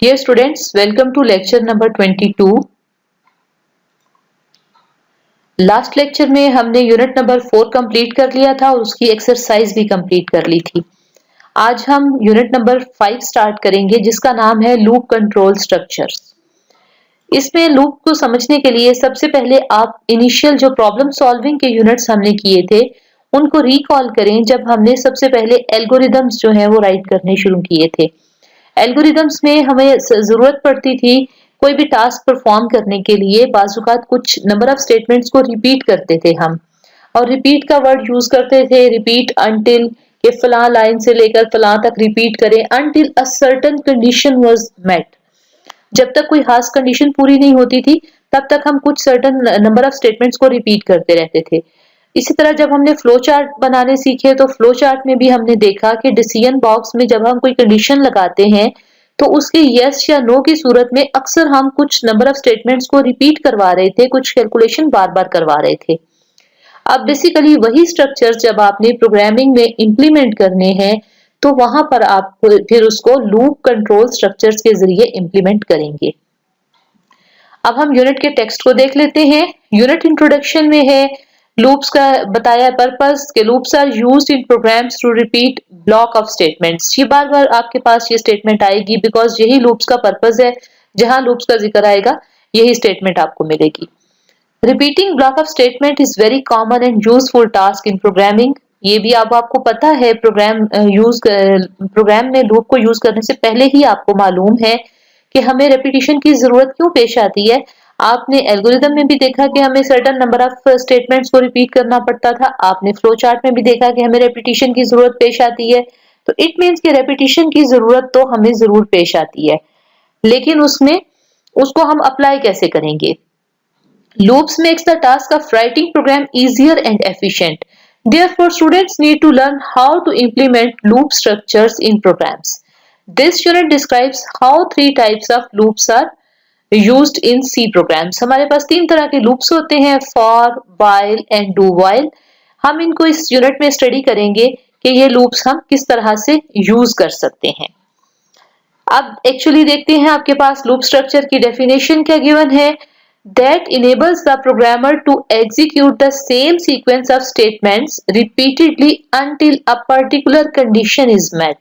Dear students, welcome to lecture number 22. Last lecture में हमने unit number 4 complete कर लिया था और उसकी एक्सरसाइज भी कंप्लीट कर ली थी। आज हम यूनिट नंबर 5 स्टार्ट करेंगे जिसका नाम है लूप कंट्रोल स्ट्रक्चर्स। इसमें लूप को समझने के लिए सबसे पहले आप इनिशियल जो प्रॉब्लम सॉल्विंग के यूनिट्स हमने किए थे उनको रिकॉल करें जब हमने सबसे पहले एल्गोरिदम्स जो है वो राइट करने शुरू किए थे। एल्गोरिदम्स में हमें जरूरत पड़ती थी कोई भी टास्क परफॉर्म करने के लिए बाजुकात कुछ नंबर ऑफ स्टेटमेंट्स को रिपीट करते थे हम, और रिपीट का वर्ड यूज करते थे रिपीट अनटिल के फला लाइन से लेकर फला तक रिपीट करें until a certain condition was met. जब तक कोई खास कंडीशन पूरी नहीं होती थी तब तक हम कुछ सर्टेन नंबर ऑफ स्टेटमेंट्स को रिपीट करते रहते थे। इसी तरह जब हमने फ्लो चार्ट बनाने सीखे तो फ्लो चार्ट में भी हमने देखा कि डिसीजन बॉक्स में जब हम कोई कंडीशन लगाते हैं तो उसके यस या नो की सूरत में अक्सर हम कुछ नंबर ऑफ स्टेटमेंट्स को रिपीट करवा रहे थे, कुछ कैलकुलेशन बार बार करवा रहे थे। अब बेसिकली वही स्ट्रक्चर जब आपने प्रोग्रामिंग में इंप्लीमेंट करने हैं तो वहां पर आप फिर उसको लूप कंट्रोल स्ट्रक्चर्स के जरिए इंप्लीमेंट करेंगे। अब हम यूनिट के टेक्स्ट को देख लेते हैं। यूनिट इंट्रोडक्शन में है लूप्स का बताया पर्पस के loops are used in programs to repeat block of statements. ये बार बार आपके पास ये स्टेटमेंट आएगी बिकॉज यही लूप्स का पर्पस है। जहां लूप्स का जिक्र आएगा यही स्टेटमेंट आपको मिलेगी। Repeating block of statement is very common and useful task in programming. ये भी अब आपको पता है प्रोग्राम में लूप को यूज करने से पहले ही आपको मालूम है कि हमें रेपिटेशन की जरूरत क्यों पेश आती है। आपने एल्गोरिदम में भी देखा कि हमें सर्टेन नंबर ऑफ स्टेटमेंट्स को रिपीट करना पड़ता था। आपने फ्लो चार्ट में भी देखा कि हमें रेपिटेशन की जरूरत पेश आती है। तो इट मीन्स कि रेपिटेशन की जरूरत तो हमें जरूर पेश आती है, लेकिन उसको हम अप्लाई कैसे करेंगे। Loops makes the task of writing program easier and efficient. Therefore, students need to learn how to implement loop structures in programs. This unit describes how 3 types of loops are used in C programs. हमारे पास 3 तरह के loops होते हैं, for, while and do while. हम इनको इस unit में study करेंगे कि ये loops हम किस तरह से यूज कर सकते हैं। अब एक्चुअली देखते हैं आपके पास लूप स्ट्रक्चर की डेफिनेशन क्या गिवन है। That enables the programmer to execute the same sequence of statements repeatedly until a particular condition is met.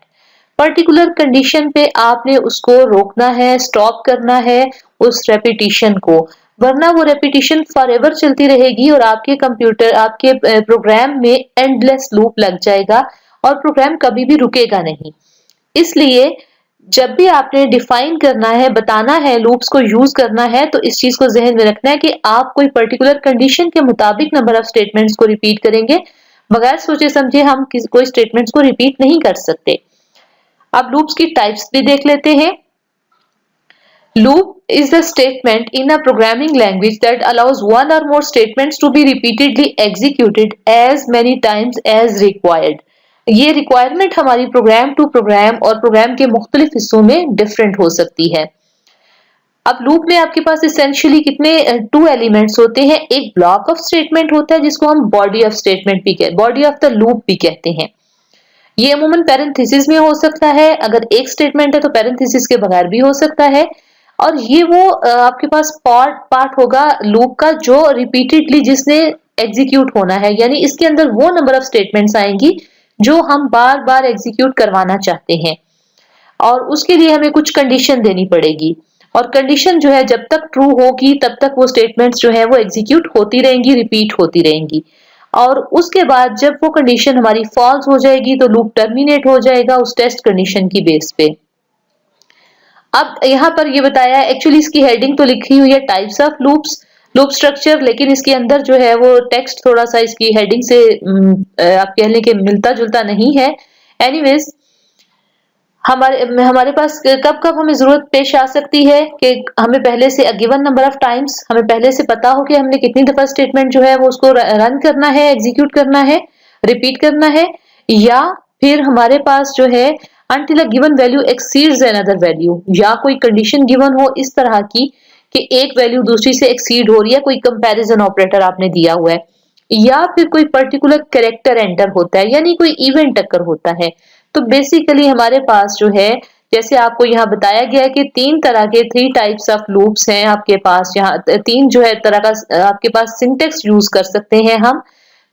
Particular condition पे आपने उसको रोकना है, स्टॉप करना है उस रेपिटिशन को, वरना वो रेपिटिशन फॉरएवर चलती रहेगी और आपके प्रोग्राम में एंडलेस लूप लग जाएगा और प्रोग्राम कभी भी रुकेगा नहीं। इसलिए जब भी आपने डिफाइन करना है, बताना है, लूप्स को यूज करना है, तो इस चीज को जहन में रखना है कि आप कोई पर्टिकुलर कंडीशन के मुताबिक नंबर ऑफ स्टेटमेंट्स को रिपीट करेंगे। बगैर सोचे समझे हम कोई स्टेटमेंट्स को रिपीट नहीं कर सकते। अब लूप्स की टाइप्स भी देख लेते हैं। Loop is the statement in a programming language that allows one or more statements to be repeatedly executed as many times as required. ये रिक्वायरमेंट हमारी प्रोग्राम टू प्रोग्राम और प्रोग्राम के मुख्तलिफ हिस्सों में डिफरेंट हो सकती है। अब लूप में आपके पास एसेंशियली कितने 2 एलिमेंट्स होते हैं। एक ब्लॉक ऑफ स्टेटमेंट होता है जिसको हम बॉडी ऑफ स्टेटमेंट भी बॉडी ऑफ द लूप भी कहते हैं। ये अमूमन पैरेंथेसिस में हो सकता है, अगर एक स्टेटमेंट है तो पैरेंथेसिस के बगैर भी हो सकता है। और ये वो आपके पास पार्ट होगा लूप का जो रिपीटेडली जिसने एग्जीक्यूट होना है, यानी इसके अंदर वो नंबर ऑफ स्टेटमेंट्स आएंगी जो हम बार बार एग्जीक्यूट करवाना चाहते हैं और उसके लिए हमें कुछ कंडीशन देनी पड़ेगी। और कंडीशन जो है जब तक ट्रू होगी तब तक वो स्टेटमेंट्स जो है वो एग्जीक्यूट होती रहेंगी, रिपीट होती रहेंगी। और उसके बाद जब वो कंडीशन हमारी फॉल्स हो जाएगी तो लूप टर्मिनेट हो जाएगा उस टेस्ट कंडीशन की बेस पे। अब यहाँ पर ये बताया, एक्चुअली इसकी हेडिंग तो लिखी हुई है types of loops, loop structure, लेकिन इसके अंदर जो है वो टेक्स्ट थोड़ा सा इसकी हेडिंग से आप कह लें कि मिलता जुलता नहीं है। एनीवेज हमारे पास कब कब हमें जरूरत पेश आ सकती है कि हमें पहले से गिवन नंबर ऑफ टाइम्स हमें पहले से पता हो कि हमने कितनी दफा स्टेटमेंट जो है वो उसको रन करना है, एग्जीक्यूट करना है, रिपीट करना है, या फिर हमारे पास जो है until a given value exceeds another value, या कोई कंडीशन गिवन हो इस तरह की कि एक वैल्यू दूसरी से एक्सीड हो रही है, कोई कंपैरिजन ऑपरेटर आपने दिया हुआ है, या फिर कोई पर्टिकुलर कैरेक्टर एंटर होता है यानी कोई इवेंट अकर होता है। तो बेसिकली हमारे पास जो है जैसे आपको यहाँ बताया गया है कि 3 तरह के 3 टाइप्स ऑफ लूप्स हैं आपके पास, यहाँ 3 जो है तरह का आपके पास सिंटेक्स यूज कर सकते हैं हम।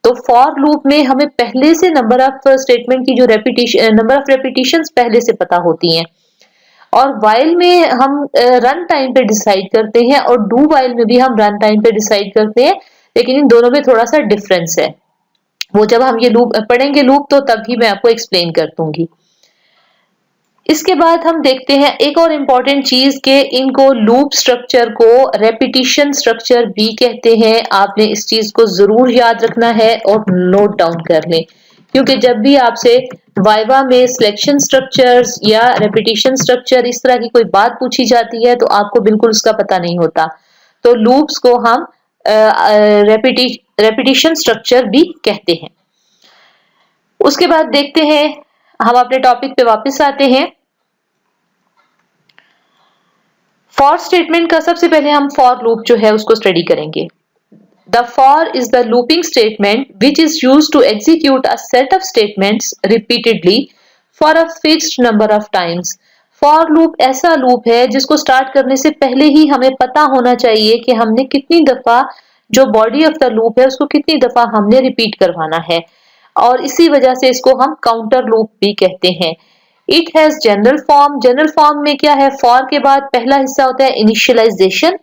तो फॉर लूप में हमें पहले से नंबर ऑफ स्टेटमेंट की जो नंबर ऑफ रेपिटेशंस पहले से पता होती हैं, और वाइल में हम रन टाइम पे डिसाइड करते हैं, और डू वाइल में भी हम रन टाइम पे डिसाइड करते हैं, लेकिन इन दोनों में थोड़ा सा डिफरेंस है। वो जब हम ये लूप पढ़ेंगे लूप तो तभी मैं आपको एक्सप्लेन कर दूंगी। इसके बाद हम देखते हैं एक और इम्पॉर्टेंट चीज के इनको लूप स्ट्रक्चर को रेपिटिशन स्ट्रक्चर भी कहते हैं। आपने इस चीज को जरूर याद रखना है और नोट डाउन कर लें, क्योंकि जब भी आपसे वाइवा में सिलेक्शन स्ट्रक्चर्स या रेपिटिशन स्ट्रक्चर इस तरह की कोई बात पूछी जाती है तो आपको बिल्कुल उसका पता नहीं होता। तो लूप्स को हम रेपिटिशन स्ट्रक्चर भी कहते हैं। उसके बाद देखते हैं, हम अपने टॉपिक पे वापस आते हैं। फॉर स्टेटमेंट का सबसे पहले हम फॉर लूप जो है उसको स्टडी करेंगे। The for is the looping statement which is used to execute a set of statements repeatedly for a fixed number of times. For loop ऐसा लूप है जिसको स्टार्ट करने से पहले ही हमें पता होना चाहिए कि हमने कितनी दफा जो बॉडी ऑफ द लूप है उसको कितनी दफा हमने रिपीट करवाना है, और इसी वजह से इसको हम काउंटर लूप भी कहते हैं। It has general form. General form में क्या है, फॉर के बाद पहला हिस्सा होता है इनिशियलाइजेशन,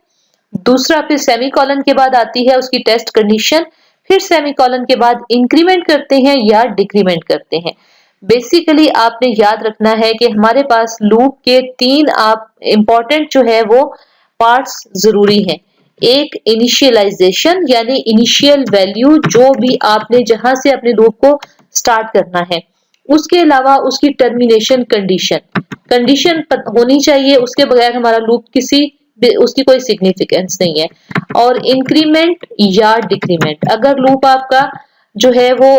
दूसरा फिर सेमीकोलन के बाद आती है उसकी टेस्ट कंडीशन, फिर सेमीकोलन के बाद इंक्रीमेंट करते हैं या डिक्रीमेंट करते हैं। बेसिकली आपने याद रखना है कि हमारे पास लूप के 3 आप इंपॉर्टेंट जो है वो पार्ट्स जरूरी हैं। एक इनिशियलाइजेशन यानी इनिशियल वैल्यू, जो भी आपने जहां से अपने लूप को स्टार्ट करना है, उसके अलावा उसकी टर्मिनेशन कंडीशन, कंडीशन होनी चाहिए, उसके बगैर हमारा लूप उसकी कोई सिग्निफिकेंस नहीं है। और इंक्रीमेंट या डिक्रीमेंट, अगर लूप आपका जो है वो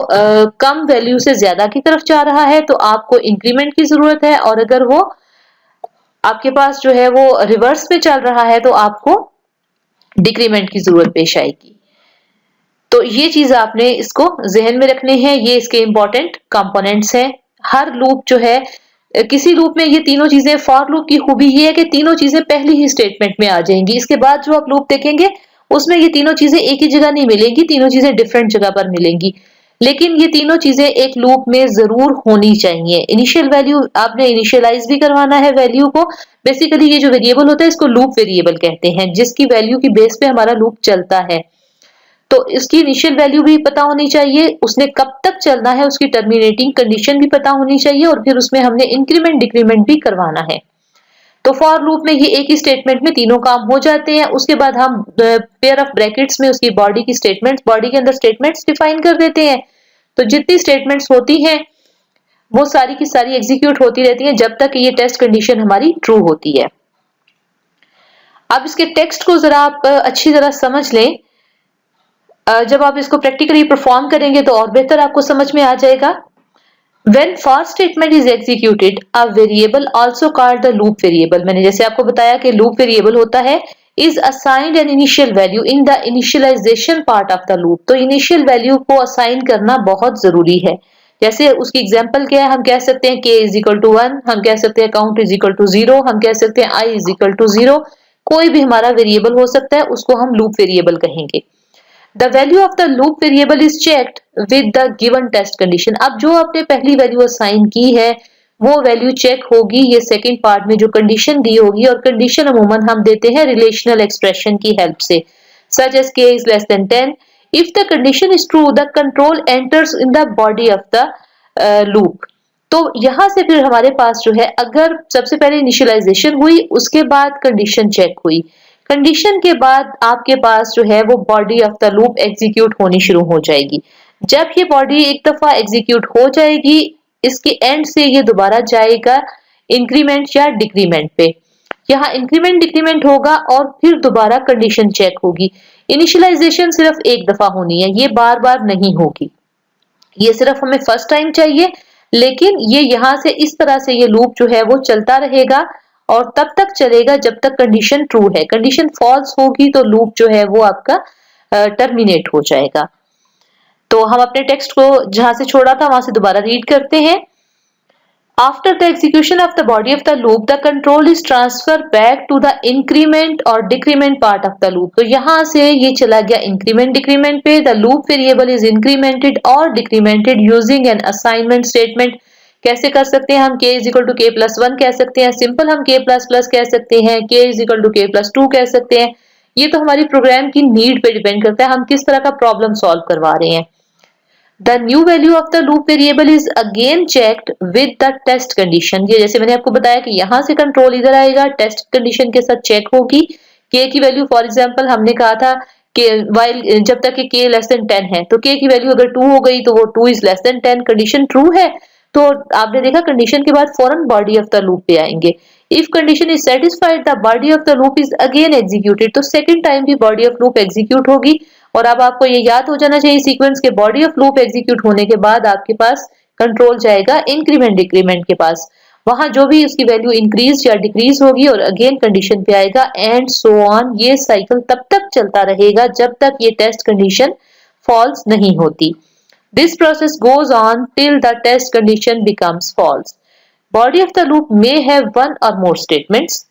कम वैल्यू से ज्यादा की तरफ जा रहा है तो आपको इंक्रीमेंट की जरूरत है, और अगर वो आपके पास जो है वो रिवर्स में चल रहा है तो आपको डिक्रीमेंट की जरूरत पेश आएगी। तो ये चीज आपने इसको जहन में रखने हैं, ये इसके इंपॉर्टेंट कंपोनेंट्स हैं। हर लूप जो है, किसी लूप में ये तीनों चीजें, फॉर लूप की खूबी ये है कि तीनों चीजें पहली ही स्टेटमेंट में आ जाएंगी। इसके बाद जो आप लूप देखेंगे उसमें ये तीनों चीजें एक ही जगह नहीं मिलेंगी, तीनों चीजें डिफरेंट जगह पर मिलेंगी, लेकिन ये तीनों चीजें एक लूप में जरूर होनी चाहिए। इनिशियल वैल्यू आपने इनिशियलाइज भी करवाना है वैल्यू को। बेसिकली ये जो वेरिएबल होता है इसको लूप वेरिएबल कहते हैं, जिसकी वैल्यू की बेस पे हमारा लूप चलता है। तो इसकी इनिशियल वैल्यू भी पता होनी चाहिए, उसने कब तक चलना है उसकी टर्मिनेटिंग कंडीशन भी पता होनी चाहिए, और फिर उसमें हमने इंक्रीमेंट डिक्रीमेंट भी करवाना है। तो फॉर लूप में ये एक ही स्टेटमेंट में तीनों काम हो जाते हैं। उसके बाद हम पेयर ऑफ ब्रैकेट्स में उसकी बॉडी की स्टेटमेंट्स, बॉडी के अंदर स्टेटमेंट्स डिफाइन कर देते हैं। तो जितनी स्टेटमेंट्स होती हैं वो सारी की सारी एग्जीक्यूट होती रहती हैं जब तक ये टेस्ट कंडीशन हमारी ट्रू होती है। अब इसके टेक्स्ट को जरा आप अच्छी तरह समझ लें। जब आप इसको प्रैक्टिकली परफॉर्म करेंगे तो और बेहतर आपको समझ में आ जाएगा। When for statement is executed, a variable also called the loop variable, मैंने जैसे आपको बताया कि loop variable होता है is assigned an initial value in the initialization part of the loop। तो initial value को assign करना बहुत जरूरी है। जैसे उसकी एग्जांपल क्या है, हम कह सकते हैं k is equal to 1, हम कह सकते हैं count is equal to 0, हम कह सकते हैं I is equal to 0। कोई भी हमारा वेरिएबल हो सकता है, उसको हम लूप वेरिएबल कहेंगे। The value of the loop variable is checked with the given test condition। अब जो आपने पहली वैल्यू असाइन की है वो वैल्यू चेक होगी ये सेकंड पार्ट में जो कंडीशन दी होगी, और कंडीशन अमूमन हम देते हैं रिलेशनल एक्सप्रेशन की हेल्प से, such as k is less than 10। If the condition is true, the control enters in the body of the loop। तो यहां से फिर हमारे पास जो है, अगर सबसे पहले इनिशियलाइजेशन हुई, उसके बाद कंडीशन चेक हुई, कंडीशन के बाद आपके पास जो है वो body of the loop execute होनी शुरू हो जाएगी। जब ये बॉडी एक दफा एग्जीक्यूट हो जाएगी, इसके एंड से ये दोबारा जाएगा इंक्रीमेंट या डिक्रीमेंट पे। यहाँ इंक्रीमेंट डिक्रीमेंट होगा और फिर दोबारा कंडीशन चेक होगी। इनिशियलाइजेशन सिर्फ एक दफा होनी है, ये बार बार नहीं होगी, ये सिर्फ हमें फर्स्ट टाइम चाहिए, लेकिन ये यहाँ से इस तरह से ये लूप जो है वो चलता रहेगा और तब तक चलेगा जब तक कंडीशन ट्रू है। कंडीशन फॉल्स होगी तो लूप जो है वो आपका टर्मिनेट हो जाएगा। तो हम अपने टेक्स्ट को जहां से छोड़ा था वहां से दोबारा रीड करते हैं। After the execution of the body of the loop, the control is transferred back to the increment or decrement part of the loop. तो यहाँ से ये चला गया increment decrement पे. The loop variable is incremented or decremented using an assignment statement. कैसे कर सकते हैं हम? k is equal to k plus 1 कह सकते हैं, सिंपल हम k plus plus कह सकते हैं, k is equal to k plus 2 कह सकते हैं. ये तो हमारी प्रोग्राम की नीड पे डिपेंड करता है, हम किस तरह का प्रॉब्लम सॉल्व करवा रहे हैं. The new value of the loop variable is again checked with the test condition. ये जैसे मैंने आपको बताया कि यहाँ से कंट्रोल इधर आएगा, टेस्ट कंडीशन के साथ चेक होगी. k की वैल्यू फॉर एग्जांपल हमने कहा था कि while जब तक कि k लेस देन 10 है, तो k की वैल्यू अगर 2 हो गई तो वो 2 is less then 10, condition true है. तो आपने देखा कंडीशन के बाद फौरन बॉडी ऑफ द लूप पे आएंगे. If condition is satisfied the body of the loop is again executed. तो सेकंड टाइम भी बॉडी ऑफ लूप एग्जीक्यूट होगी. और अब आपको ये याद हो जाना चाहिए सीक्वेंस के बॉडी ऑफ लूप एग्जीक्यूट होने के बाद आपके पास कंट्रोल जाएगा इंक्रीमेंट डिक्रीमेंट के पास. वहां जो भी उसकी वैल्यू इंक्रीज या डिक्रीज होगी और अगेन कंडीशन पे आएगा एंड सो ऑन. ये साइकिल तब तक चलता रहेगा जब तक ये टेस्ट कंडीशन फॉल्स नहीं होती. This process goes on till the test condition becomes false. Body of the loop may have one or more statements.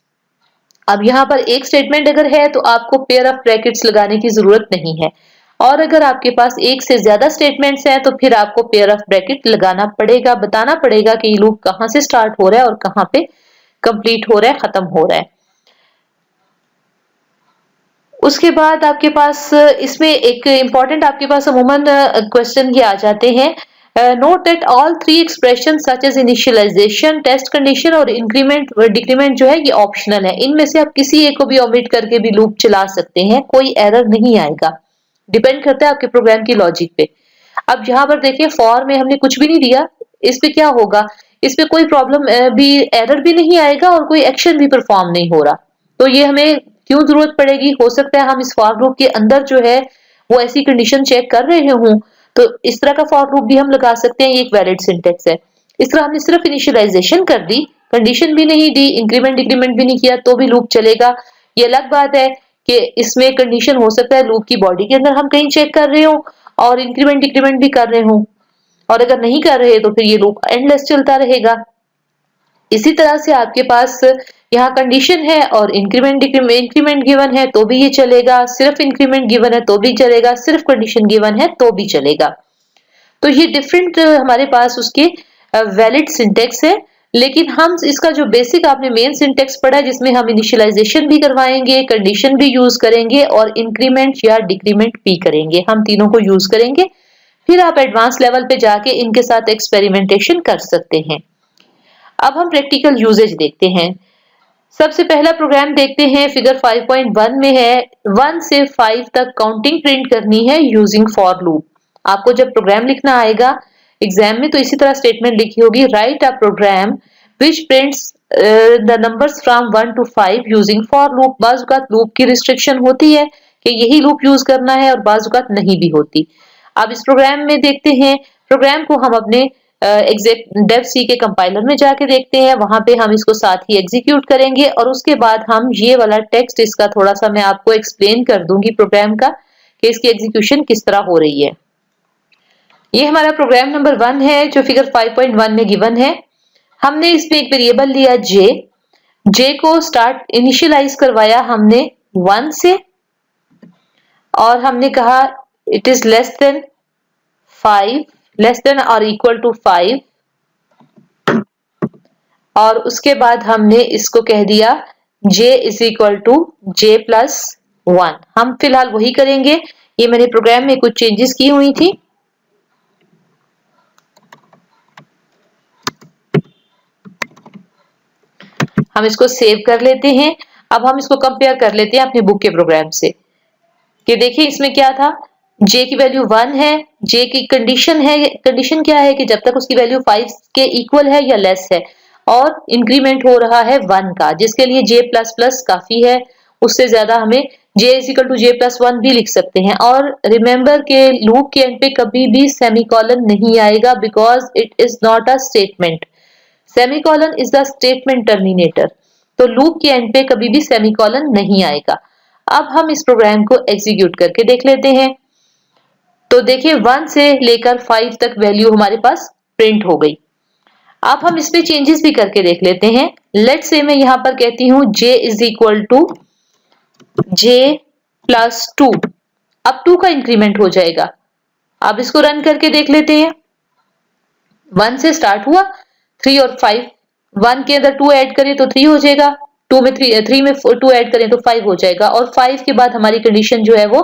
अब यहाँ पर एक स्टेटमेंट अगर है तो आपको पेयर ऑफ ब्रैकेट्स लगाने की जरूरत नहीं है, और अगर आपके पास एक से ज्यादा स्टेटमेंट्स हैं तो फिर आपको पेयर ऑफ ब्रैकेट लगाना पड़ेगा, बताना पड़ेगा कि ये लूप कहाँ से स्टार्ट हो रहा है और कहाँ पे कंप्लीट हो रहा है, खत्म हो रहा है. उसके बाद आपके पास इसमें एक इंपॉर्टेंट आपके पास अमूमन क्वेश्चन ये आ जाते हैं. Note that all three expression such as initialization, test condition और इंक्रीमेंट डिक्रीमेंट जो है ये ऑप्शनल है. इनमें से आप किसी एक को भी ओमिट करके भी लूप चला सकते हैं, कोई एरर नहीं आएगा. डिपेंड करता है आपके प्रोग्राम की लॉजिक पे. अब यहाँ पर देखिए फॉर में हमने कुछ भी नहीं दिया, इस पे क्या होगा? इस पे कोई प्रॉब्लम भी एरर भी नहीं आएगा और कोई एक्शन भी परफॉर्म नहीं हो रहा. तो ये हमें क्यों जरूरत पड़ेगी? हो सकता है हम इस फॉर लूप के अंदर जो है वो ऐसी कंडीशन चेक कर रहे हों, तो इस तरह का फॉर लूप भी हम लगा सकते हैं. ये एक वैलिड सिंटेक्स है. इस तरह हमने सिर्फ इनिशियलाइजेशन कर दी, कंडीशन भी नहीं दी, इंक्रीमेंट डिक्रीमेंट भी नहीं किया तो भी लूप चलेगा. ये अलग बात है कि इसमें कंडीशन हो सकता है लूप की बॉडी के अंदर हम कहीं चेक कर रहे हो और इंक्रीमेंट डिक्रीमेंट भी कर रहे हो, और अगर नहीं कर रहे तो फिर ये लूप एंडलेस चलता रहेगा. इसी तरह से आपके पास यहाँ कंडीशन है और इंक्रीमेंट गिवन है तो भी ये चलेगा, सिर्फ इंक्रीमेंट गिवन है तो भी चलेगा, सिर्फ कंडीशन गिवन है तो भी चलेगा. तो ये डिफरेंट हमारे पास उसके वैलिड सिंटेक्स है. लेकिन हम इसका जो बेसिक आपने मेन सिंटेक्स पढ़ा है जिसमें हम इनिशियलाइजेशन भी करवाएंगे, कंडीशन भी यूज करेंगे और इंक्रीमेंट या डिक्रीमेंट भी करेंगे, हम तीनों को यूज करेंगे. फिर आप एडवांस लेवल पे जाके इनके साथ एक्सपेरिमेंटेशन कर सकते हैं. अब हम प्रैक्टिकल यूजेज देखते हैं. सबसे पहला प्रोग्राम देखते हैं, फिगर 5.1 में है 1 से 5 तक काउंटिंग प्रिंट करनी है यूजिंग फॉर लूप. आपको जब प्रोग्राम लिखना आएगा एग्जाम में तो इसी तरह स्टेटमेंट लिखी होगी, write a program which prints the numbers from 1 to 5 using for loop. बाजुकात लूप की रिस्ट्रिक्शन होती है कि यही लूप यूज करना है और बाजुकात नहीं भी होती. अब इस प्रोग्राम में देखते हैं, प्रोग्राम को हम अपने एग्जैक्ट डेव सी के कंपाइलर में जाके देखते हैं, वहां पे हम इसको साथ ही एग्जीक्यूट करेंगे और उसके बाद हम ये वाला टेक्स्ट इसका थोड़ा सा मैं आपको एक्सप्लेन कर दूंगी प्रोग्राम का कि इसकी एग्जीक्यूशन किस तरह हो रही है. ये हमारा प्रोग्राम नंबर 1 है जो फिगर 5.1 में गिवन है. हमने इसमें एक वेरिएबल लिया जे को स्टार्ट इनिशियलाइज करवाया हमने 1 से और हमने कहा it is less than 5, less than और इक्वल टू 5, और उसके बाद हमने इसको कह दिया j is equal to j plus 1. हम फिलहाल वही करेंगे, ये मैंने प्रोग्राम में कुछ चेंजेस की हुई थी. हम इसको सेव कर लेते हैं. अब हम इसको कंपेयर कर लेते हैं अपने बुक के प्रोग्राम से कि देखिए इसमें क्या था. j की वैल्यू 1 है, j की कंडीशन है, कंडीशन क्या है कि जब तक उसकी वैल्यू 5 के इक्वल है या लेस है, और इंक्रीमेंट हो रहा है 1 का, जिसके लिए j प्लस प्लस काफी है. उससे ज्यादा हमें j is equal to j plus 1 भी लिख सकते हैं. और रिमेंबर के लूप के एंड पे कभी भी सेमीकोलन नहीं आएगा because it is not a statement. Semicolon is the statement terminator. तो लूप के एंड पे कभी भी सेमीकोलन नहीं आएगा. अब हम इस प्रोग्राम को एग्जीक्यूट करके देख लेते हैं. तो देखिए 1 से लेकर 5 तक वैल्यू हमारे पास प्रिंट हो गई. अब हम इसमें चेंजेस भी करके देख लेते हैं। लेट्स से मैं यहां पर कहती हूं j is equal to j plus 2। अब 2 का इंक्रीमेंट हो जाएगा। अब इसको रन करके देख लेते हैं। 1 से स्टार्ट हुआ, 3 और 5, 1 के अंदर 2 ऐड करें तो 3 हो जाएगा, 2 में 3 में 2 ऐड करें तो 5 हो जाएगा, और 5 के बाद हमारी कंडीशन जो है वो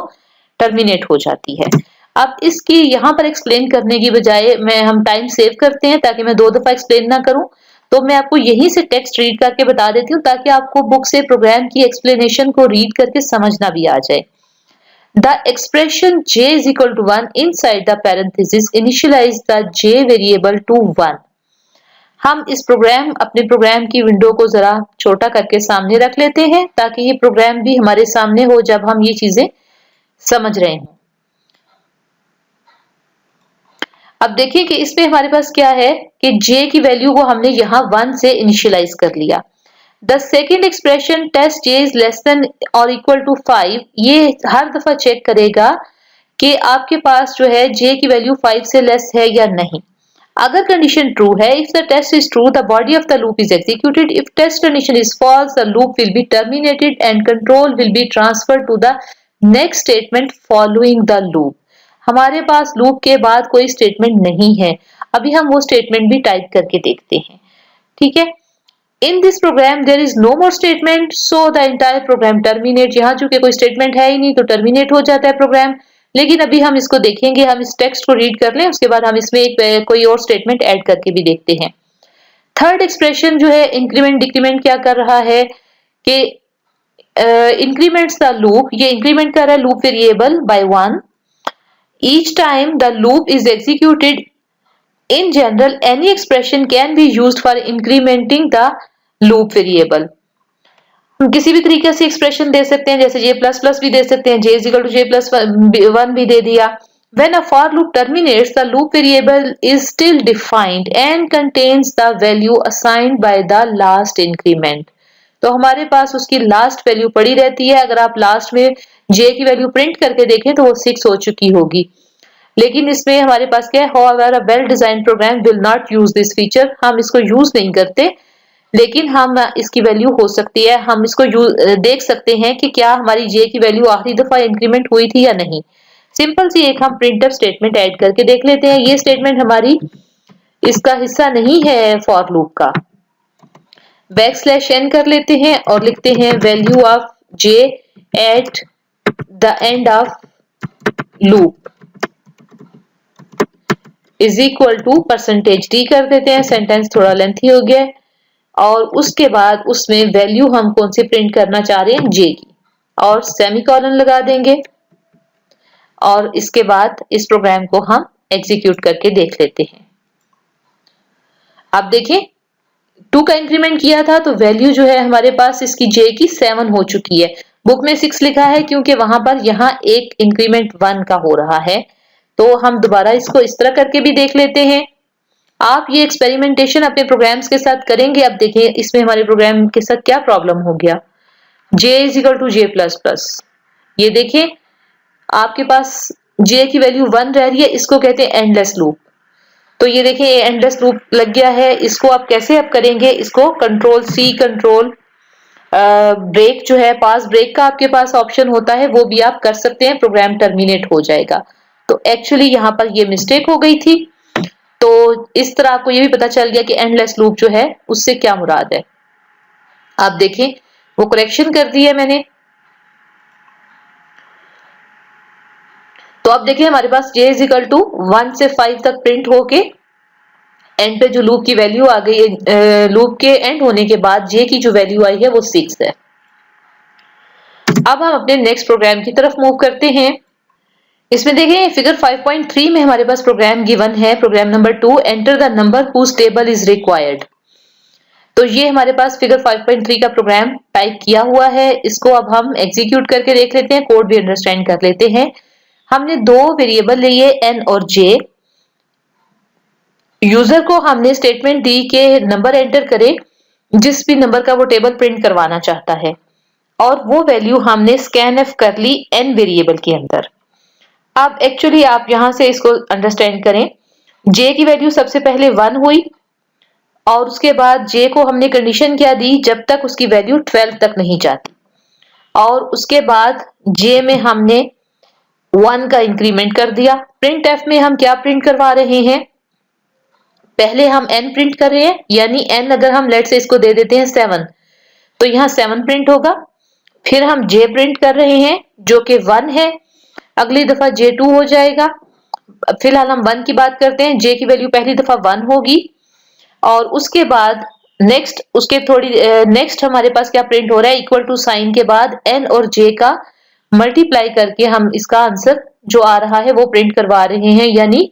टर्मिनेट हो जाती है। अब इसकी यहाँ पर एक्सप्लेन करने की बजाय हम टाइम सेव करते हैं ताकि मैं 2 दफा एक्सप्लेन ना करूं, तो मैं आपको यहीं से टेक्स्ट रीड करके बता देती हूँ ताकि आपको बुक से प्रोग्राम की एक्सप्लेनेशन को रीड करके समझना भी आ जाए। The expression j is equal to 1 inside the parenthesis initialize the j variable to 1। हम इस अपने प्रोग्राम की विंडो को जरा छोटा करके सामने रख लेते हैं ताकि ये प्रोग्राम भी हमारे सामने हो जब हम ये चीजें समझ रहे हैं। अब देखिए कि इसमें हमारे पास क्या है कि j की वैल्यू को हमने यहाँ 1 से इनिशियलाइज कर लिया। The second expression test j is less than और इक्वल टू 5, ये हर दफा चेक करेगा कि आपके पास जो है j की वैल्यू 5 से लेस है या नहीं। अगर कंडीशन ट्रू है, if the test is true the body of the loop is executed, if test condition is false the loop will be terminated and control will be transferred to the next statement following the loop. हमारे पास loop के बाद कोई statement नहीं है। अभी हम वो स्टेटमेंट भी टाइप करके देखते हैं। ठीक है, in this program there is no more statement so the entire program terminate. यहाँ चूंकि कोई स्टेटमेंट है ही नहीं तो टर्मिनेट हो जाता है प्रोग्राम। लेकिन अभी हम इसको देखेंगे, हम इस टेक्स्ट को रीड कर लें, उसके बाद हम इसमें कोई और स्टेटमेंट ऐड करके भी देखते हैं। थर्ड एक्सप्रेशन जो है इंक्रीमेंट डिक्रीमेंट क्या कर रहा है कि इंक्रीमेंट्स द लूप, ये इंक्रीमेंट कर रहा है loop variable bye 1 each time the loop is executed। in general any expression can be used for incrementing the loop variable। हम किसी भी तरीके से एक्सप्रेशन दे सकते हैं, जैसे j प्लस प्लस भी दे सकते हैं, j is equal to j plus 1 भी दे दिया। when a for loop terminates the loop variable is still defined and contains the value assigned by the last increment। तो हमारे पास उसकी लास्ट वैल्यू पड़ी रहती है। अगर आप लास्ट में j की वैल्यू प्रिंट करके देखें तो वो 6 हो चुकी होगी। लेकिन इसमें हमारे पास क्या है, however a well designed program will not use this feature। हम इसको यूज नहीं करते, लेकिन हम इसकी वैल्यू हो सकती है, हम इसको देख सकते हैं कि क्या हमारी j की वैल्यू आखिरी दफा इंक्रीमेंट हुई थी या नहीं। सिंपल सी एक हम प्रिंटफ स्टेटमेंट ऐड करके देख लेते हैं। ये स्टेटमेंट हमारी इसका हिस्सा नहीं है फॉर लूप का। बैकस्लैश n कर लेते हैं और लिखते हैं value of j at the end of loop is equal to percentage d कर देते हैं। सेंटेंस थोड़ा लेंथी हो गया है। और उसके बाद उसमें वैल्यू हम कौन सी प्रिंट करना चाह रहे हैं, j की, और सेमीकोलन लगा देंगे। और इसके बाद इस प्रोग्राम को हम एग्जीक्यूट करके देख लेते हैं। अब देखें 2 का इंक्रीमेंट किया था तो वैल्यू जो है हमारे पास इसकी j की 7 हो चुकी है। बुक में 6 लिखा है क्योंकि वहां पर यहाँ एक इंक्रीमेंट 1 का हो रहा है। तो हम दोबारा इसको इस तरह करके भी देख लेते हैं। आप ये एक्सपेरिमेंटेशन अपने प्रोग्राम्स के साथ करेंगे। अब देखें इसमें हमारे प्रोग्राम के साथ क्या प्रॉब्लम हो गया। j is equal to j plus plus, ये देखें आपके पास j की वैल्यू 1 रह रही है। इसको कहते हैं एंडलेस लूप। तो ये देखें एंडलेस लूप लग गया है। इसको आप कैसे अब करेंगे, इसको कंट्रोल C कंट्रोल ब्रेक जो है, पास ब्रेक का आपके पास ऑप्शन होता है, वो भी आप कर सकते हैं, प्रोग्राम टर्मिनेट हो जाएगा। तो एक्चुअली यहाँ पर ये मिस्टेक हो गई थी। तो इस तरह आपको ये भी पता चल गया कि एंडलेस लूप जो है उससे क्या मुराद है। आप देखें वो करेक्शन कर दी है मैंने। तो अब देखिए हमारे पास j इज इक्वल टू 1 से 5 तक प्रिंट होके एंड पे जो लूप की वैल्यू आ गई है, लूप के एंड होने के बाद j की जो वैल्यू आई है वो 6 है। अब हम अपने नेक्स्ट प्रोग्राम की तरफ मूव करते हैं। इसमें देखें फिगर 5.3 में हमारे पास प्रोग्राम गिवन है, program number 2 enter the number whose table is required. तो ये हमारे पास फिगर 5.3 का प्रोग्राम टाइप किया हुआ है। इसको अब हम एग्जीक्यूट करके देख लेते हैं, कोड भी अंडरस्टैंड कर लेते हैं। हमने 2 वेरिएबल लिए n और j। यूजर को हमने स्टेटमेंट दी कि नंबर एंटर करे जिस भी नंबर का वो टेबल प्रिंट करवाना चाहता है, और वो वैल्यू हमने स्कैनफ कर ली n वेरिएबल के अंदर। अब एक्चुअली आप यहां से इसको अंडरस्टैंड करें, j की वैल्यू सबसे पहले 1 हुई और उसके बाद जे को हमने कंडीशन क्या दी, जब तक उसकी वैल्यू 12 तक नहीं जाती। और उसके बाद जे में हमने 1 का इंक्रीमेंट कर दिया। प्रिंट एफ में हम क्या प्रिंट करवा रहे हैं, पहले हम n प्रिंट कर रहे हैं, यानी n अगर हम लेट से इसको दे देते हैं 7 तो यहाँ 7 प्रिंट होगा। फिर हम j प्रिंट कर रहे हैं जो कि 1 है, अगली दफा j2 हो जाएगा। फिलहाल हम 1 की बात करते हैं, j की वैल्यू पहली दफा 1 होगी और उसके बाद नेक्स्ट हमारे पास क्या प्रिंट हो रहा है, इक्वल टू साइन के बाद n और j का मल्टीप्लाई करके हम इसका आंसर जो आ रहा है वो प्रिंट करवा रहे हैं। यानी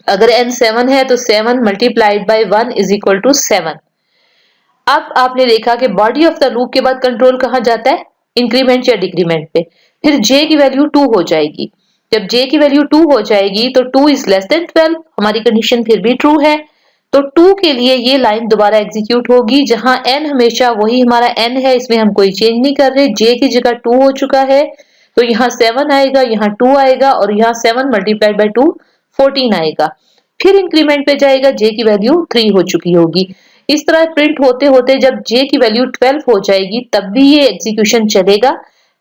अगर n 7 है तो 7 multiplied by 1 is equal to 7। अब आपने देखा कि बॉडी ऑफ द लूप के बाद कंट्रोल कहाँ जाता है, इंक्रीमेंट या डिक्रीमेंट पे। फिर j की वैल्यू 2 हो जाएगी। जब j की वैल्यू 2 हो जाएगी तो 2 इज लेस देन 12, हमारी कंडीशन फिर भी ट्रू है। तो 2 के लिए ये लाइन दोबारा एग्जीक्यूट होगी, जहां n हमेशा वही हमारा n है, इसमें हम कोई चेंज नहीं कर रहे। j की जगह 2 हो चुका है तो यहाँ 7 आएगा, यहाँ 2 आएगा और यहाँ 7 मल्टीप्लाइड बाई 2 14 आएगा। फिर इंक्रीमेंट पे जाएगा, j की वैल्यू 3 हो चुकी होगी। इस तरह प्रिंट होते होते जब j की वैल्यू 12 हो जाएगी तब भी ये एग्जीक्यूशन चलेगा।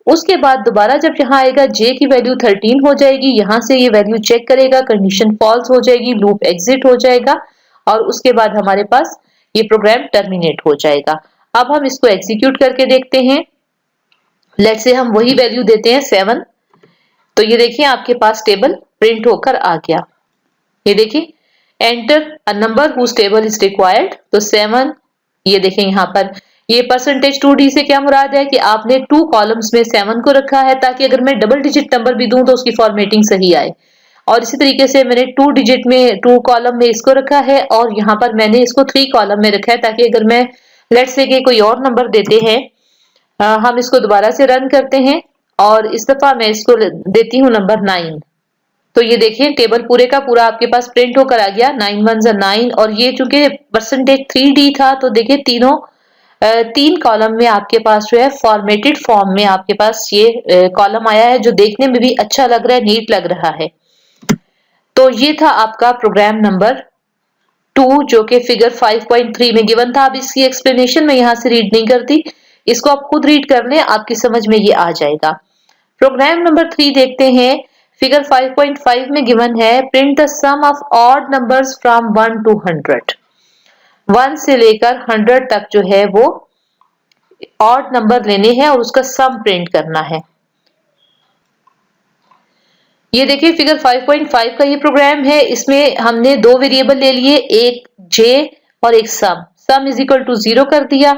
उसके बाद दोबारा जब यहाँ आएगा j की वैल्यू 13 हो जाएगी, यहाँ से ये वैल्यू चेक करेगा, कंडीशन फॉल्स हो जाएगी, लूप एग्जिट हो जाएगा और उसके बाद हमारे पास ये प्रोग्राम टर्मिनेट हो जाएगा। अब हम इसको एग्जीक्यूट करके देखते हैं। लेट से हम वही वैल्यू देते हैं 7, तो ये देखिए आपके पास टेबल प्रिंट होकर आ गया। ये देखिए enter a number whose table is required, तो 7, ये देखें यहाँ पर ये %2d से क्या मुराद है कि आपने 2 कॉलम्स में 7 को रखा है ताकि अगर मैं डबल डिजिट नंबर भी दूं तो उसकी फॉर्मेटिंग सही आए। और इसी तरीके से मैंने 2 डिजिट में 2 कॉलम में इसको रखा है और यहाँ पर मैंने इसको 3 कॉलम में रखा है ताकि अगर मैं लेट्स से कि कोई और नंबर देते हैं, हम इसको दोबारा से रन करते हैं और इस दफा मैं इसको देती हूँ नंबर 9। तो ये देखिए टेबल पूरे का पूरा आपके पास प्रिंट होकर आ गया, 9 1 9। और ये चूंकि %3d था तो देखिए तीनों 3 कॉलम में आपके पास जो है फॉर्मेटेड फॉर्म में आपके पास ये कॉलम आया है, जो देखने में भी अच्छा लग रहा है, नीट लग रहा है। तो ये था आपका प्रोग्राम नंबर 2 जो कि फिगर 5.3 में गिवन था। अब इसकी एक्सप्लेनेशन मैं यहाँ से रीड नहीं करती, इसको आप खुद रीड कर लें, आपकी समझ में ये आ जाएगा। प्रोग्राम नंबर 3 देखते हैं। फिगर 5.5 में गिवन है print the sum of odd numbers from 1 to 100। 1 से लेकर 100 तक जो है वो ऑड नंबर लेने हैं और उसका सम प्रिंट करना है। ये देखिए फिगर 5.5 का ये प्रोग्राम है, इसमें हमने 2 वेरिएबल ले लिए, एक j और एक सम इज इक्वल टू 0 कर दिया।